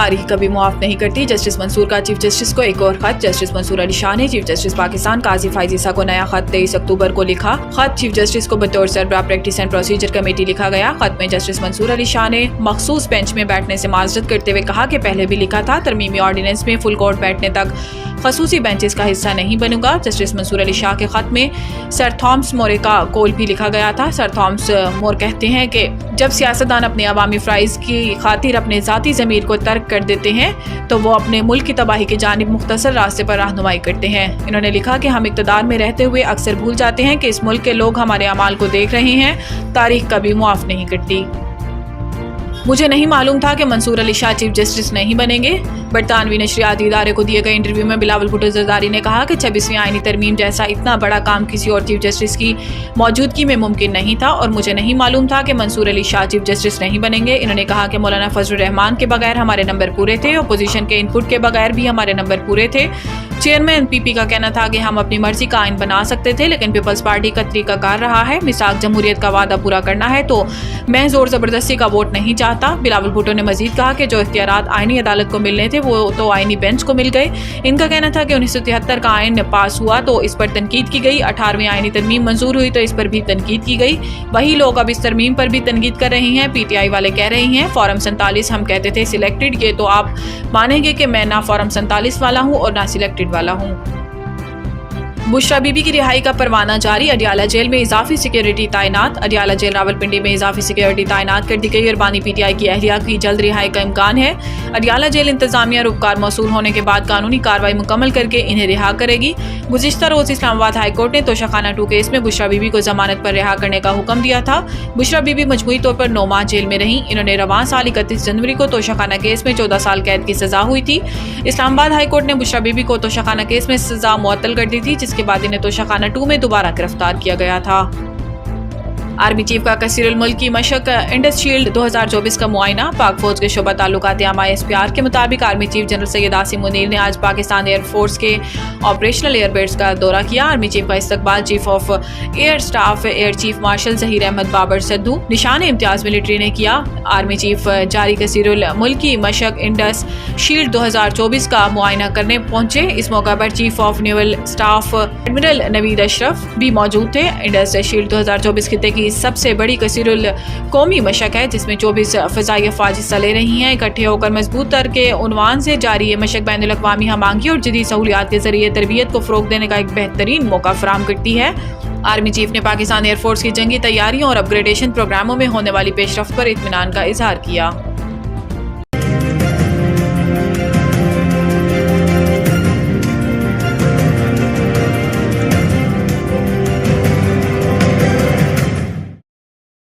तारीख कभी मुआफ नहीं करती। जस्टिस मंसूर का चीफ जस्टिस को एक और खत। जस्टिस मंसूर अली शाह ने चीफ जस्टिस पाकिस्तान काजी फाइज ईसा को नया खत 23 अक्टूबर को लिखा। खत चीफ जस्टिस को बतौर सरबराह प्रैक्टिस एंड प्रोसीजर कमेटी लिखा गया। खत में जस्टिस मंसूर अली शाह ने मखसूस बेंच में बैठने से माजरत करते हुए कहा कि पहले भी लिखा था, तरमीमी ऑर्डिनेंस में फुल कोर्ट बैठने तक खसूसी बेंचेस का हिस्सा नहीं बनूंगा। जस्टिस मंसूर अली शाह के खत में सर थॉमस मोरे का कौल भी लिखा गया था। सर थॉमस मोर कहते हैं कि जब सियासतदान अपने अवामी फ़राइज़ की खातिर अपने ज़ाती ज़मीर को तर्क कर देते हैं तो वो अपने मुल्क की तबाही की जानिब मुख्तसर रास्ते पर रहनुमाई करते हैं। इन्होंने लिखा कि हम इक़्तिदार में रहते हुए अक्सर भूल जाते हैं कि इस मुल्क के लोग हमारे अमाल को देख रहे हैं। तारीख कभी मुआफ़ नहीं करती। मुझे नहीं मालूम था कि मंसूर अली शाह चीफ जस्टिस नहीं बनेंगे। बरतानवी नशरियाती इदारे को दिए गए इंटरव्यू में बिलावल भुट्टो जरदारी ने कहा कि 26वीं आईनी तरमीम जैसा इतना बड़ा काम किसी और चीफ जस्टिस की मौजूदगी में मुमकिन नहीं था और मुझे नहीं मालूम था कि मंसूर अली शाह चीफ जस्टिस नहीं बनेंगे। इन्होंने कहा कि मौलाना फजलुर रहमान के बगैर हमारे नंबर पूरे थे, अपोजिशन के इनपुट के बगैर भी हमारे नंबर पूरे थे। चेयरमैन पीपी का कहना था कि हम अपनी मर्जी का आइन बना सकते थे, लेकिन पीपल्स पार्टी का तरीकाकार रहा है। मिसाक जमहूरियत का वादा पूरा करना है तो मैं जोर जबरदस्ती का वोट नहीं चाहता। बिलावल भुट्टो ने मजीद कहा कि जो इख्तियारात आईनी अदालत को मिलने थे वो तो आईनी बेंच को मिल गए। इनका कहना था कि 1973 का आइन पास हुआ तो इस पर तनकीद की गई, 18वीं आईनी तरमीम मंजूर हुई तो इस पर भी तनकीद की गई। वही लोग अब इस तरमीम पर भी तनकीद कर रहे हैं। पीटीआई वाले कह रहे हैं फॉरम 47 हम कहते थे सिलेक्टेड, ये तो आप मानेंगे कि मैं ना फॉरम 47 वाला हूँ और ना सिलेक्टेड वाला हूँ। बुशरा बीबी की रिहाई का परवाना जारी। अडियाला जेल में इजाफी सिक्योरिटी तैनात। अडियाला जेल रावलपिंडी में इजाफी सिक्योरिटी तैनात कर दी गई और बानी पीटीआई की अहलिया की जल्द रिहाई का इम्कान है। अडियाला जेल इंतजामिया रुपकार मौसूल होने के बाद कानूनी कार्रवाई मुकम्मल करके इन्हें रिहा करेगी। गुज़िश्ता रोज इस्लामाबाद हाई कोर्ट ने तोशाखाना 2 केस में बुशरा बीबी को जमानत पर रिहा करने का हुक्म दिया था। बुशरा बीबी मजमूई तौर पर 9 माह जेल में रही। इन्होंने रवां साल 31 जनवरी को तोशाखाना केस में 14 साल कैद की सजा हुई थी। इस्लामाबाद हाई कोर्ट ने बुशरा बीबी को तोशाखाना केस में सजा मुअत्तल कर दी थी, जिसके बाद इन्हें तोशाखाना 2 में दोबारा गिरफ्तार किया गया था। आर्मी चीफ का कसीरुल मुल्क की मशक इंडस शील्ड 2024 का मुआयना। पाक फौज के शोबा ताल्लुकात आमा SPR के मुताबिक army chief general Syed Asim Munir ने आज पाकिस्तान एयरफोर्स के ऑपरेशनल एयरबेस का दौरा किया। आर्मी चीफ का इस्तकबाल chief of air staff air chief marshal Zaheer Ahmed Babar Sidhu निशान इम्तियाज मिलिट्री ने किया। आर्मी चीफ जारी कसीरुल मुल्क की मशक इंडस शील्ड 2024 का मुआयना करने पहुंचे। इस मौका पर chief of naval staff admiral Naveed Ashraf भी मौजूद थे। इंडस शील्ड 2024 खिते की सबसे बड़ी कसीरुल कौमी मशक है, जिसमें 24 फ़ज़ाई अफ़वाज हिस्सा ले रही हैं। इकट्ठे होकर मजबूत तर के उन्वान से जारी ये मशक बैनुल अक़वामी हमांगी और जदीद सहूलियात के जरिए तरबियत को फ़रोग़ देने का एक बेहतरीन मौका फराहम करती है। आर्मी चीफ ने पाकिस्तान एयरफोर्स की जंगी तैयारियों और अपग्रेडेशन प्रोग्रामों में होने वाली पेशरफ्त पर इत्मीनान का इजहार किया।